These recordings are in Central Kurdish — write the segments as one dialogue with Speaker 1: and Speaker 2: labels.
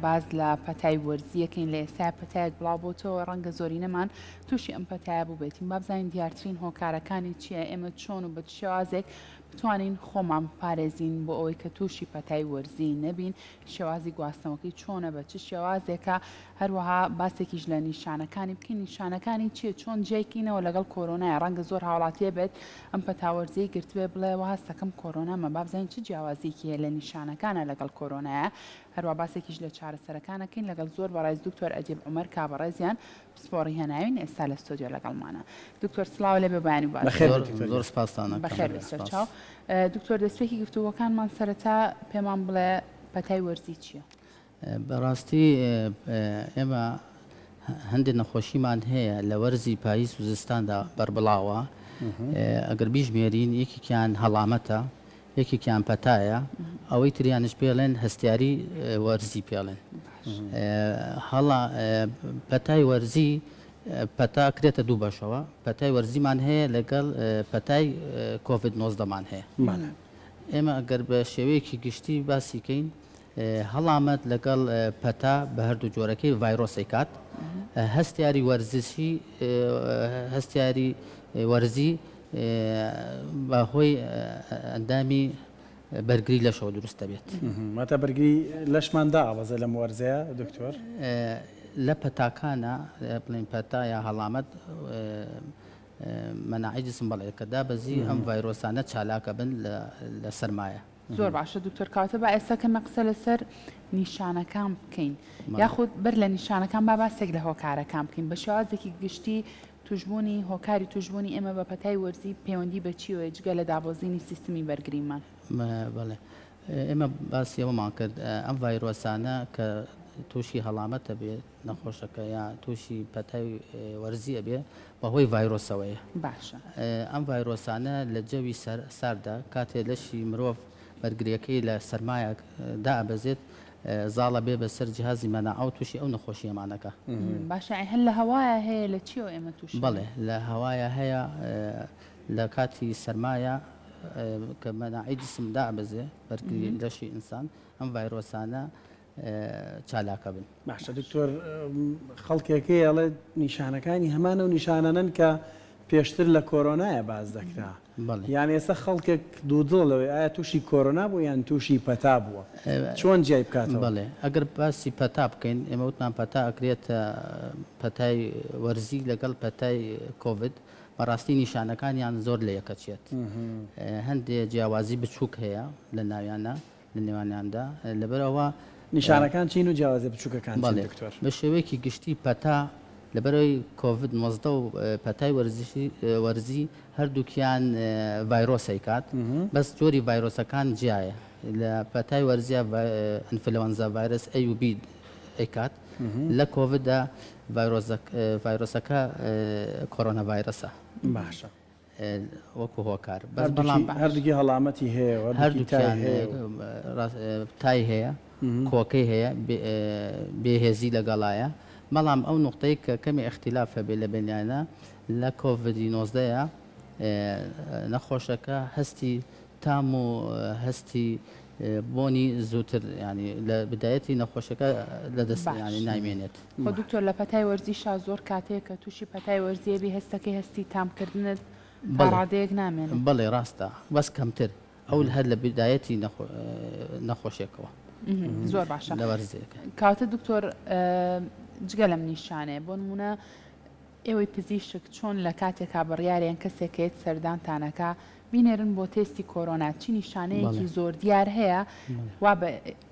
Speaker 1: باز لە پەتای وەرزیەکەین لە ئێستا پەتایەک بڵاو بۆتەوە ڕەنگە زۆری نەمان تووشی ئەم پەتایە بوو بێتین با بزانین دیارترین هۆکارەکانی چییە ئێمە چۆن و بە شێوازێک بتوانین خۆمان پارێزین بۆ ئەوەی کە تووشی پەتای وەرزی نەبین شێوازی گواستنەوەکەی چۆنە بە چ شێوازێکە هەروەها باسێکیش لە نیشانەکانی بکەین نیشانەکانی چیە چۆن جێکینەوە لەگەڵ کۆرۆنای ڕەنگە زۆر هاوڵاتیە بێت ئەم پەتاوەرزەی گرتوێ بڵێەوە هەستەکەم کۆرۆنامە با بزانین چ جیاوازیەکی هەیە لە نیشانەکانە لەگەڵ کۆرۆنایە هەروە باسێکیش لە چارەسەرەکانەکەین لەگەڵ زۆر بەڕێز دکتۆر ئەدیب عومەر کابڕێزیان پسپۆڕی هێناوین ئێستا لە ستۆدیۆ لەگەڵمانە دکتۆر سڵاو لێ بێ بەیانی باش
Speaker 2: زۆر سپاسانە
Speaker 1: بەخێر سەرچاو دکتۆر دەستپێکی گفتووەکانمان سەرەتا پێمان بڵێ پەتای وەرزی چییە؟
Speaker 2: بەڕاستی ئێمە هەندێک نەخۆشیمان هەیە لە وەرزی پاییز و زستاندا بەربڵاوە ئەگەر بیژمێرین یەکێکیان هەڵامەتە یەکێکیان پەتایە ئەوەی تریانش پێڵێن هەستیاری وەرزی پێڵێن هەڵا پەتای وەرزی پەتا کرێتە دوو بەشەوە پەتای وەرزیمان هەیە لەگەڵ پەتای کۆڤید 19مان هەیە ئێمە ئەگەر بە شێوەیەکی گشتی باسیکەین هەڵامەت لەگەڵ پەتا بە هەردوو جۆرەکەی ڤایرۆسی کات هەستیاری وەرزشی هەستیاری وەرزی بەهۆی ئەندامی بەرگری لەشەوە دروستە بێت
Speaker 3: ماتە بەرگری لەشماندا ئاوازە لەم وەرزەیە دکتۆر
Speaker 2: لە پەتاکانە بڵین پەتا یا هەڵامەت مەناعی جسم بەڵێ کە دابەزی ئەم ڤایرۆسانە چالاکە بن لە سەرمایە
Speaker 1: زۆر باشە دکتۆر کاتە بە ئێستا کە مەقسە لەسەر نیشانەکان بکەین یاخود بەر لە نیشانەکان با باسێک لە هۆکارەکان بکەین بە شێوازێکی گشتی توژبوونی هۆکاری توژبوونی ئێمە بە پەتای وەرزی پەیوەندی بە چیوە جگە لە دابۆزینی سیستمی بەرگریمان
Speaker 2: بەڵێ ئێمە باسی ئەوەمان کرد ئەم ڤایرۆسانە کە تووشی هەڵامەتە بێ نەخۆشەکە یا تووشی پەتای وەرزیە بێ بەهۆی ڤایرۆسەوەیە
Speaker 1: باشە
Speaker 2: ئەم ڤایرۆسانە لە جەوی ساردا کاتێ لەشی مرۆڤ بەرگریەکەی لە سەرمایە دابەزێت زاڵە بێ بەسەر جیهازی مەناعە و تووشی ئەو نەخۆشیەمانەکە
Speaker 1: باشە هەر لە هەوایە هەیە لە چیەوە ئێمە تووشی
Speaker 2: بەڵێ لە هەوایە هەیە لە کاتی سەرمایە کە مەناعی جسم دابەزێ بەرگری لەشی ئینسان ئەم ڤایرۆسانە چالاکە بن
Speaker 3: باشە دکتۆر خەڵکێکەکەی ئەڵێ نیشانەکانی هەمانە و نیشانەنن کە پێشتر لە کۆرۆنایە باز دەکرا یان ئێستا خەڵکێک دوودڵەوەی ئایا تووشی کۆرۆنا بوو یان تووشی پەتا بووە چۆن جیای بکاتەوە
Speaker 2: بڵێ ئەگەر باسی پەتا بکەین ئێمە وتمان پەتا ئەکرێتە پەتای وەرزی لەگەڵ پەتای کۆڤید بەڕاستی نیشانەکانیان زۆر لە یەکەچێت هەندێک جیاوازی بچووک هەیە لە ناویانە لە نێوانیاندا لەبەرەوە
Speaker 3: نیشانەکان چین و جیاوازی بچووکەکان دکتۆر
Speaker 2: بە شێوەیەکی گشتی پەتا لەبەرەوەی کۆڤید 19 و پەتای وەرزی هەردووکیان ڤایرۆسی کات بەس جۆری ڤایرۆسەکان جیایە لە پەتای وەرزیە ئینفلەوەنزا ڤایرۆس ئەی و بی ئەیکات لە کۆڤیددا ڤایرۆسەکە کۆرۆنا ڤایرۆسە
Speaker 3: باشە
Speaker 2: وەکو هۆکار
Speaker 3: هەردووکی هەڵامەتی هەیە
Speaker 2: هەردووکیان تای هەیە کۆکەی هەیە بێهێزی لەگەڵایە بەڵام ئەو نقطەی کە کەمی اختیلاف هەبێ لە بینیانە لە کۆڤیدی 19 نەخۆشەکە هەستی تام و هەستی بۆنی زووتر ینی لە بدایەتی نەخۆشەکە لە دەست ینی نامێنێت
Speaker 1: خۆ دکتۆر لە پەتای وەرزیشا زۆر کاتەیە کە تووشی پەتای وەرزیەبی هەستەکەی هەستی تامکردنت ڕادەیەک نامێنێت
Speaker 2: بەڵێ ڕاستە بەس کەمتر ئەو هەر لە بدایەتی نەخۆشیەکەوە
Speaker 1: زۆر باشە
Speaker 2: لە وەرزەکە
Speaker 1: کاتە دکتۆر جگە لەم نیشانەیە بۆ نمونە ئێوەی پزیشک چۆن لە کاتێکا بڕیاریان کەسێکێت سەردانتانەکە بینێرن بۆ تێستی کۆرۆنا چی نیشانەیەکی زۆر دیار هەیە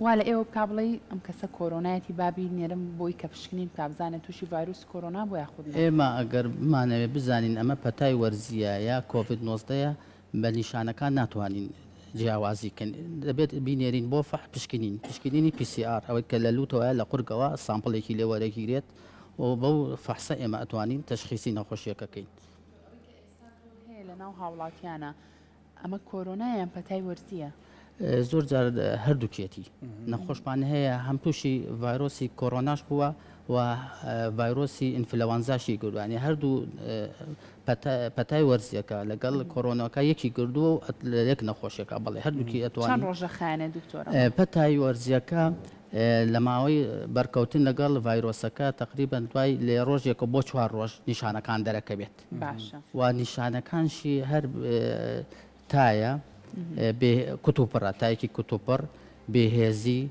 Speaker 1: وا لە ئێوە کابڵی ئەم کەسە کۆرۆنایەتی بابی نێرم بۆی کە پشکنین کابزانێت تووشی ڤایرۆسی کۆرۆنا بۆ یاخود
Speaker 2: ئێمە ئەگەر بمانەوێت بزانین ئەمە پەتای وەرزیە یا کۆڤید 19 بە نیشانەکان ناتوانین جیاوازیکەن دەبێت بینێرین بۆ فەح پشکنینی PCR ئەوەی کە لە لوتەوە لە قورگەوە سامپڵێکی لێ وەرەگیرێت و بەو فەحسە ئێمە ئەتوانین تەشخیصی نەخۆشیەکەکەین
Speaker 1: لە ناو هاوڵاتیانە ئەمە کۆرۆنایان پەتای وەرزیە
Speaker 2: زۆر جار هەردووکێتی نەخۆشمان هەیە هەم تووشی ڤایرۆسی کۆرۆناش بووە و ڤایرۆسی ئینفلەوانزاشی گردوانی هەردوو پەتای وەرزیەکە لەگەڵ کۆرۆناکە یەکی گردووە و یەک نەخۆشیەکە بەڵێ هەردووکی ئەتوانین
Speaker 1: ڕۆژە خانە دکتۆر
Speaker 2: پەتای وەرزیەکە لە ماوەی بەرکەوتن لەگەڵ ڤایرۆسەکە تقریبان دوای لێ ڕۆژێک بۆ 4 ڕۆژ نیشانەکان دەرەکەوێت
Speaker 1: باشە
Speaker 2: و نیشانەکانشی هەر تایە کوتوپڕە تایەکی کوتوپڕ بێهێزی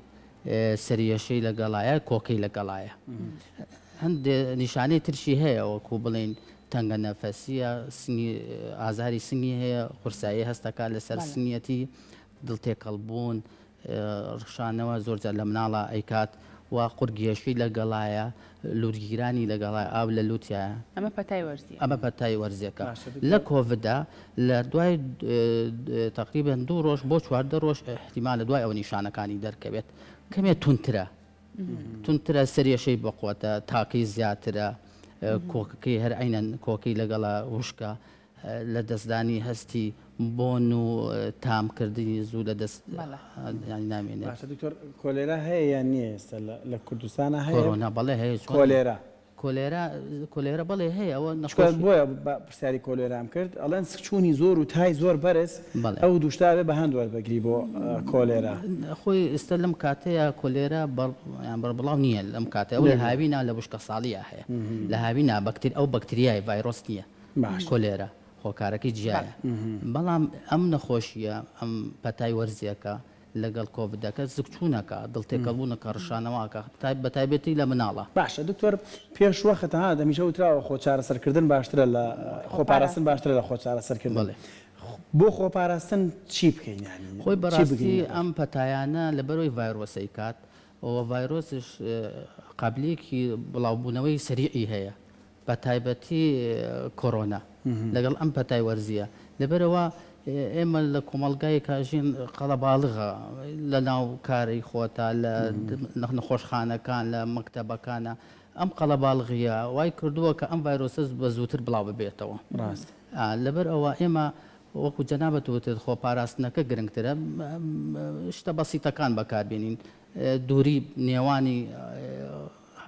Speaker 2: سەریەشەی لەگەڵایە کۆکەی لەگەڵایە هەندێ نیشانەی ترشی هەیە وەکو بڵین تەنگە نەفەسیە ئازاری سنگی هەیە قورسایی هەستەکە لەسەر سنیەتی دڵتێکەڵبوون ڕشانەوە زۆرجار لە مناڵە ئەیکات و قورگێشی لەگەڵایە لورگیرانی لەگەڵای ئاو لە لوتیایە
Speaker 1: ئەمە پەتای وەرزی
Speaker 2: ئەمە پەتای وەرزەکە لە کۆڤدا لە دوای تقریبان 2 ڕۆژ بۆ 4 ڕۆژ احتیمال لە دوای ئەو نیشانەکانی دەرکەوێت کەمێ تونترە سەریەشەی بقوتە تاقی زیاترە کۆکەکەی هەر عینەن کۆکەی لەگەڵە وشکە لە دەستدانی هەستی بۆن و تامکردنی زوو لە دەست نامێنێت
Speaker 3: دکتۆر کۆلێرا هەیە یان نییە ئێستا لە کوردستانە هەیە
Speaker 2: کۆرۆنا بەڵێ هەیە کۆلێرا بەڵێ هەیە ئەوە
Speaker 3: نەخۆش بۆیە پرسیاری کۆلێرام کرد ئەڵێن سکچوونی زۆر و تای زۆر بەرز ئەو دووشتاوێ بە هەند وەربگری بۆ کۆلێرا
Speaker 2: خۆی ئێستا لەم کاتەیە کۆلێرا بەڵاو نییە لەم کاتە ئەو لە هاوینا لە بشکە ساڵیە هەیە لە هاوینا ئەو بەکتریای ڤایرۆس نییە کۆلێرا خۆکارەکەی جیایە بەڵام ئەم نەخۆشیە ئەم پەتای وەرزیەکە لەگەڵ کۆڤیدەکە زگچوونەکە دڵتێکەڵبوونەکە ڕشانەوەکە بە تایبەتی لە مناڵە
Speaker 3: باشە دکتۆر پێش وەختها دەمیشە وتراوە خۆ چارەسەرکردن باشترە لە خۆپاراستن باشترە لە خۆ چارەسەرکردن بۆ خۆپاراستن چی بکەین
Speaker 2: خۆی بەڕاستی ئەم پەتایانە لەبەرەوەی ڤایرۆسەی کات ئەوە ڤایرۆسش قابلێکی بڵاوبوونەوەی سەریعی هەیە بە تایبەتی کۆرۆنا لەگەڵ ئەم پەتای وەرزیە لەبەرەوە ئێمە لە کۆمەلگای کاژین قەڵەباڵغە لە ناو کاری خۆتە لە نەخۆشخانەکان لە مەکتەبەکانە ئەم قەڵەباڵغیە وای کردووە کە ئەم ڤایرۆسە بە زووتر بڵاو ببێتەوە لەبەر ئەوە ئێمە وەکو جەنابەت وتت خۆپاراستنەکە گرنگترە شتە بەسیتەکان بەکاربێنین دووری نێوانی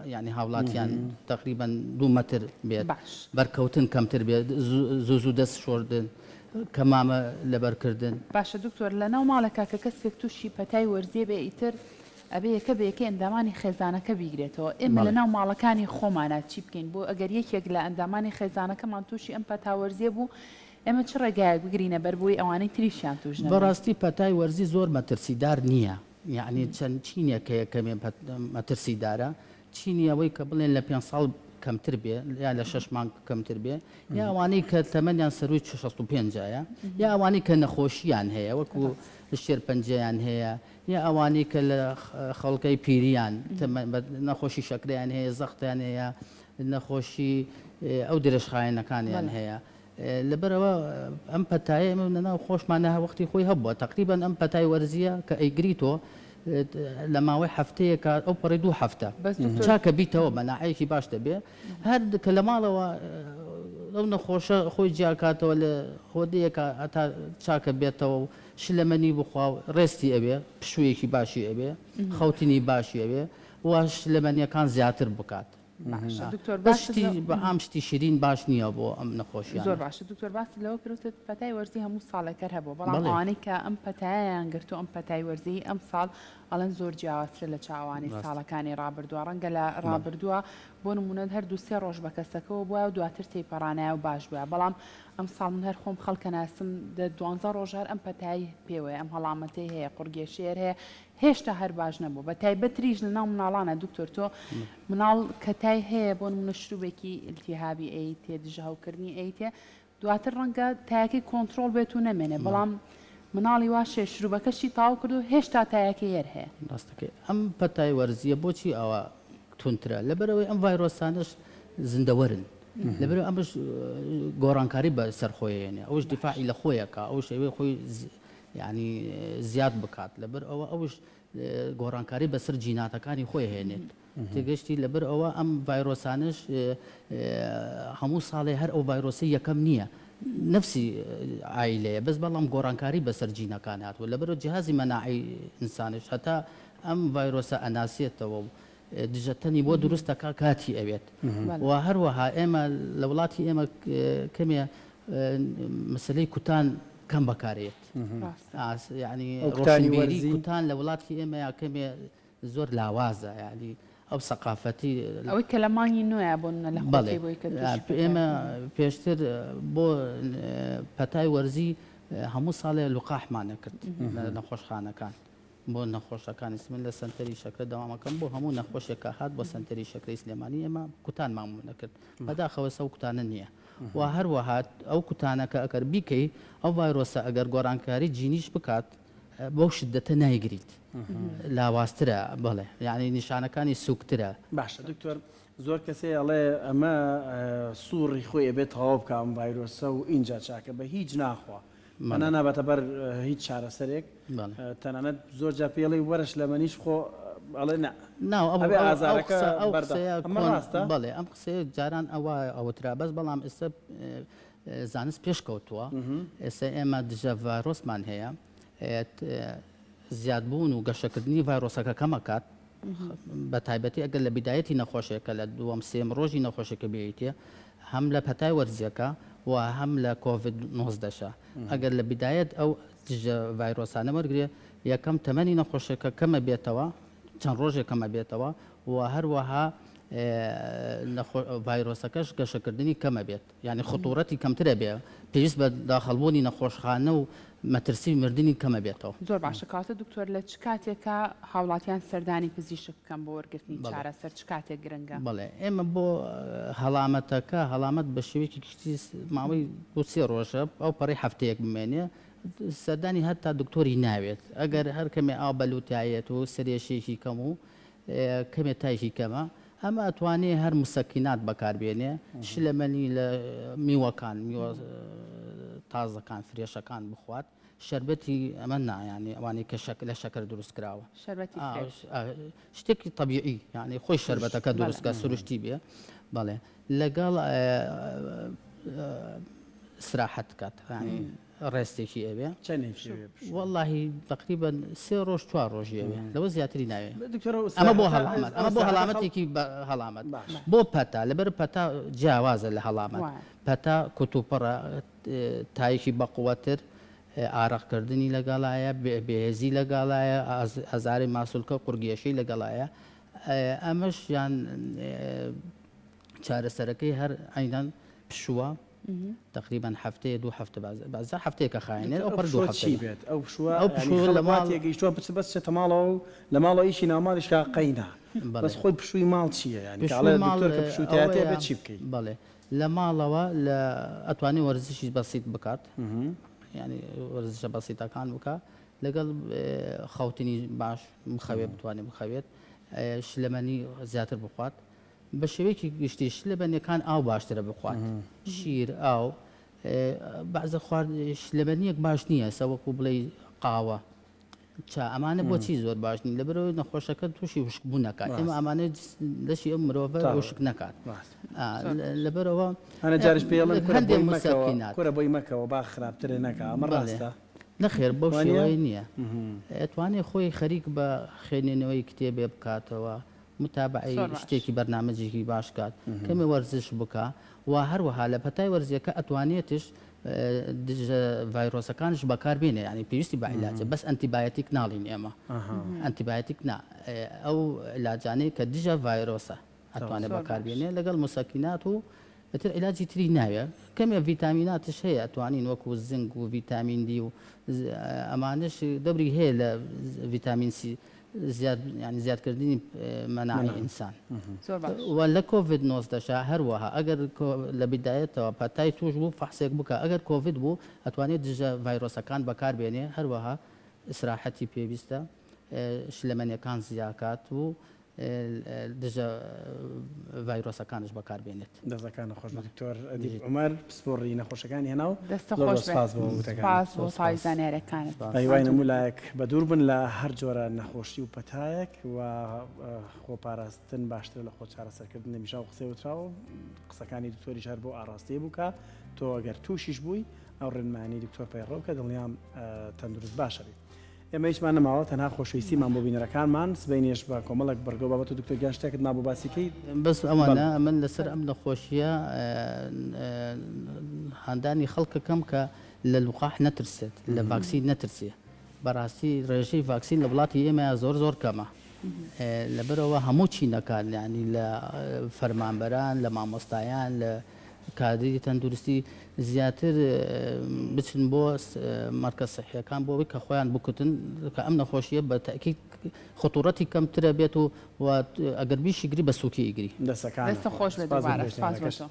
Speaker 2: يعني هاوڵاتیان تقریبا 2 متر بێت بەرکەوتن کەمتر بێت زوو دەست شۆردن کەمامە لەبەرکردن
Speaker 1: باشە دکتۆر لە ناو ماڵەکە کە کەسێک تووشی پەتای وەرزیە بێ ئیتر ئەبێ یەکە بەیەکە ئەندامانی خێزانەکە بیگرێتەوە ئێمە لە ناو ماڵەکانی خۆمانە چی بکەین بۆ ئەگەر یەکێک لە ئەندامانی خێزانەکەمان تووشی ئەم پەتاوەرزیە بوو ئێمە چ ڕێگایەک بگرینە بەربووی ئەوانەی تریشیان توش
Speaker 2: بەڕاستی پەتای وەرزی زۆر مەترسیدار نییە یعنی چەند چینێکە یەکەمێ مەترسیدارە چینی ئەوەی کە بڵێن لە 5 ساڵ کەمتر بێ یا لە 6 مانگ کەمتر بێ یا ئەوانەی کە تەمەنیان سەروی 65 یا ئەوانەی کە نەخۆشییان هەیە وەکو شێرپەنجەیان هەیە یا ئەوانەی کە لە خەڵکەی پیریان نەخۆشی شەکریان هەیە زەختیان هەیە نەخۆشی ئەو درێژخایەنەکانیان هەیە لەبەرەوە ئەم پەتایە ناو خۆشمانە وەختی خۆی هەبووە تقریبا ئەم پەتای وەرزیە کە ئەیگریتۆ لە ماوەی هەفتەیەکە ئەو پەڕی 2 هەفتە چاکە بیتەوە مەناعەیەکی باش دەبێ هەر کە لە ماڵەوە ئەو نەخۆشە خۆی جیاکاتەوە لە خۆدەیەکە ئەتا چاکە بێتەوە و شلەمەنی بخوا ڕێستی ئەبێ پشوویەکی باشی ئەبێ خەوتنی باشی ئەبێ واش شلەمەنیەکان زیاتر بکات بە ئام شتی شیرین باش نییە بۆ ئەم نەخۆشییان
Speaker 1: زۆر باشە دکتۆر باسی لەوە کردوتت پەتای وەرزی هەموو ساڵێکەر هەبوو بەڵام ئەوانەی کە ئەم پەتایان گرتو ئەم پەتای وەرزی ئەم ساڵ ئەڵەن زۆر جیاوازترە لە چاوانی ساڵەکانی ڕابردووە ڕەنگە لە ڕابردووە بۆ نمونە هەر 2-3 ڕۆژ بە کەسەکەەوە بووە و دواتر تێپەڕانایە و باش بووە بەڵام ئەم ساڵ من هەر خۆم خەڵکە ناسم 12 ڕۆژار ئەم پەتایی پێوەیە ئەم هەڵامەتەی هەیە قورگێشێر هەیە هێشتا هەر باش نەبوو بە تایبەتریش لە ناو مناڵانە دکتۆر تۆ مناڵ کەتای هەیە بۆ نمونە شروبێکی ئیلتیهابی ئەی تێ دژەهاوکردنی ئەی تێ دواتر ڕەنگە تایەکی کۆنتترۆل بێت و نەمێنێ بەڵام مناڵی واشێ شروبەکەشی تاو کرد و هێشتا تایەکی هێر هەیە
Speaker 2: ڕاستەکەی ئەم پەتای وەرزیە بۆچی ئەوە تونترە لەبەرەوەی ئەم ڤایرۆسانش زیندەوەرن لەبەرەوە ئەمش گۆڕانکاری بە سەرخۆیێنێ ئەوش دیفاعی لە خۆیەکە ئەو شەوەی خۆی ینی زیاد بکات لەبەر ئەوە ئەوش گۆڕانکاری بەسەر جیناتەکانی خۆی هێنێت تێگەشتی لەبەر ئەوە ئەم ڤایرۆسانش هەموو ساڵێ هەر ئەو ڤایرۆسی یەکەم نییە نفسی عیلەیە بەس بەڵام گۆڕانکاری بەسەر جینەکان هاتووە لەبەرەوە جیهازی مەناعی ئینسانش هەتا ئەم ڤایرۆسە ئەناسێتەوە و دژەتەنی بۆ دروستەکە کاتی ئەوێت و هەروەها ئێمە لە وڵاتی ئێمە کەمێ مەسلەی کوتان کەم بەکارێت ینی ڕۆشنبیری کوتان لە وڵاتی ئێمە یا کەمێ زۆر لاوازە یعنی ئەو سەقافەتی
Speaker 1: ئەوەی کە لەمانی نوێە بۆن لە خۆتی بۆی کە
Speaker 2: ئێمە پێشتر بۆ پەتای وەرزی هەموو ساڵێ لوقاحمانە کرد لە نەخۆشخانەکان بۆ نەخۆشەکانی سمن لە سنتەری شەکرە دەوامەکەم بۆ هەموو نەخۆشێکە هات بۆ سنتەری شەکرەی سلێمانی ئێمە کوتان مامون نەکرد بەداخەوە سەو کوتانە نییە و هەروەهات ئەو کوتانەکە ئەگەر بیکەی ئەو ڤایرۆسە ئەگەر گۆڕانکاری جینیش بکات بەو شدەتە نایگریت لاوااسترە بڵێ یعنی نیشانەکانی سوکترە
Speaker 3: باشە دکتۆر زۆر کەسێ ئەڵێ ئەمە سووڕی خۆی بێت هەواو بکە ئەم ڤایرۆسە و اینجا چاکە بە هیچ ناخوا مەنا نابەتە بەر هیچ چارەسەرێک تەنانەت زۆر جا پێڵی وەرش لە مەنیش خۆ ئەڵێ
Speaker 2: ناو
Speaker 3: ئازارەکە
Speaker 2: بڵێ ئەم قسەیە جاران ئەوە ئەوترا بەس بەڵام ئێستا زانست پێشکەوتووە ئێستا ئێمە دژە ڤایرۆسمان هەیە زیادبوون و گەشەکردنی ڤایرۆسەکە کەمەکات بە تایبەتی ئەگەر لە بیدایەتی نەخۆشیەکە لە دووەم سێم ڕۆژی نەخۆشیەکە بێتە هەم لە پەتای وەرزیەکە و هەم لە کۆڤید 19 ئەگەر لە بیدایەت ئەو دژە ڤایرۆسانە وەرگێ یەکەم تەمەنی نەخۆشیەکە کەمە بێتەوە چەند ڕۆژێک کەمە بێتەوە و هەروەها ڤایرۆسەکەش گەشەکردنی کەمە بێت یعنی خطوورەتی کەمترە بێ پێویست بە داخەڵبوونی نەخۆشخانە و مەترسی مردنی کەمە بێتەوە
Speaker 1: زۆر باشە کاتە دکتۆر لە چ کاتێکە هاوڵاتیان سەردانی پزیشک بکەم بۆ وەرگرتنی چارەسەر چ کاتێک گرنگە
Speaker 2: بڵێ ئێمە بۆ هەڵامەتەکە هەڵامەت بە شێوەیەکی کشتی ماوەی بۆ 3 ڕۆژە ئەو پەڕی هەفتەیەک بمێنێ سەردانی هەتا دکتۆری ناوێت ئەگەر هەر کەمێ ئاو بەلوتایەت و سرێشێکی کەم و کەمێ تایشی کەمە ئەمە ئەتوانێ هەر مسەکینات بەکاربێنێ شلەمەنی لە میوەکان میوە تازەکان فرێشەکان بخوات شربەتی ئەمە نایانی ئەوانی کە لە شەکر دروست کراوە شتێکی طبیعی یعنی خۆی شربەتەکە دروستکە سروشتی بێ بەڵێ لەگەڵ استراحەت کات ینی ڕێستێکی ئەوێ واللهی تقریبا 3 ڕۆژ 4 ڕۆژی ئەوێ لەوە زیاتری ناوێ ئەمە بۆ هەڵامەت ئەمە بۆ هەڵامەتێکی هەڵامەت بۆ پەتا لەبەر پەتا جیاوازە لە هەڵامەت پەتا کوتوپەڕە تایشی بەقووەتر ئارەقکردنی لەگەڵایە بێهێزی لەگەڵایە ئەزاری ماسوولکە قورگێشەی لەگەڵایە ئەمەش یان چارەسەرەکەی هەر عینەن پشووە تقریبا هەفتەیە 2 هەفتە بازار هەفتەیەکە خاینێت ئەو پڕ 2 هەفتە
Speaker 3: بێت ئەو پشووە لە ماڵێکیشتوە بەس چێتە ماڵەوە لە ماڵەوە ئیشی ناماڵیشکا قەینا بەس خۆی پشووی ماڵ چییە یعنی دکتۆر پشووتایەتێ بێت چی بکەیت
Speaker 2: بەڵێ لە ماڵەوە لە ئەتوانێت وەرزشی بەسیت بکات ینی وەرزشە بەسیتەکان بکە لەگەڵ خەوتنی باش مخەوێت بتوانێت بخەوێت شلەمەنی زیاتر بخوات بە شێوەیەکی گشتی شلەبەنیەکان ئاو باشترە بخوات شیر ئاو بەعزە خوارد شلەبەنیەک باش نییە سەوەکو بڵێ قاوە ئەمانە بۆچی زۆر باش نین لەبەرەوەی نەخۆشەکە تووشی وشک بوو نکات ئێمە ئەمانە دەشی ئەم مرۆڤ وشک نکات لەبەرەوە
Speaker 3: ئەنە جارش پێڵم کورە بۆی مەکەوە با خراپترێ نەکە ئەمە ڕاستە
Speaker 2: نەخێر بەو شێوەیە نییە ئەتوانێت خۆی خەریک بە خوێنێنەوەی کتێبێ بکاتەوە متابعی شتێکی بەرنامەجێکی باش کات کەمێ وەرزش بکە و هەروەها لە پەتای وەرزیەکە ئەتوانێتش ڤایرۆسەکانش بەکاربێنێ ینی پێویستی بە عیلاجە بەس ئەنتیبایەتیک ناڵین ئێمە ئەنتیبایەتیک ئەو عیلاجانەی کە دژە ڤایرۆسە ئەتوانێت بەکاربێنێ لەگەڵ مسەکینات و بەتر عیلاجی تری ناوێت کەمێ ڤیتامیناتش هەیە ئەتوانین وەکو زنگ و ڤیتامین دی و ئەمانش دەبری هەیە لە ڤیتامین سی زیادکردنی مەناعی ئینسان و لە کۆڤید 19 هەروەها ئەگەر لە بیدایەتەوە پەتای توش بوو فەحسێک بکە ئەگەر کۆڤید بوو ئەتوانێت دژە ڤایرۆسەکان بەکاربێنێ هەروەها ئیسراحەتی پێویستە شلەمەنیەکان زیاکات و دژە ڤایرۆسەکانش بەکاربێنێت
Speaker 3: دەستەکان نەخۆش دکتۆر عومەر پسپۆڕی نەخۆشەکانی هێناو
Speaker 1: دەستە خۆش بۆ زانیارەکانت
Speaker 3: پایوای نمولایەک بە دوور بن لە هەر جۆرە نەخۆشی و پەتایەک و خۆپاراستن باشتر لە خۆ چارەسەرکردن نەمیشا و قسەی وتراوە قسەکانی دکتۆری شار بۆ ئاڕاستی بووکە تۆ ئەگەر تووشیش بووی ئەو ڕێنمانی دکتۆر پەیڕۆ کە دڵنیام تەندروست باشە بێت ئێمە هیچمان نەماوە تەنها خۆشەویستیمان بۆ بینەرەکانمان سبەینێش بە کۆمەڵک بەرگەوە بابەت و دکتۆر گیان شتێکت ما بۆ باسیکەی
Speaker 2: بەس ئەوانە من لەسەر ئەم نەخۆشیە هەندانی خەڵکەکەم کە لە لوقاح نەترسێت لە ڤاکسین نەترسێ بەڕاستی ڕێژەی ڤاکسین لە وڵاتی ئێمە زۆر کەمە لەبەرەوە هەموو چینەکان ینی لە فەرمانبەران لە مامۆستایان لە کادری تەندروستی زیاتر بچن بۆ مەرکەز سەحیەکان بۆەوەی کە خۆیان بکوتن کە ئەم نەخۆشیە بە تاکید خطوڕەتی کەمترە بێت و ئەگەر بیشی گری بە سووکی ئیگری
Speaker 1: دەستە خۆش بێت دووبارە. سپاس بۆ تۆ.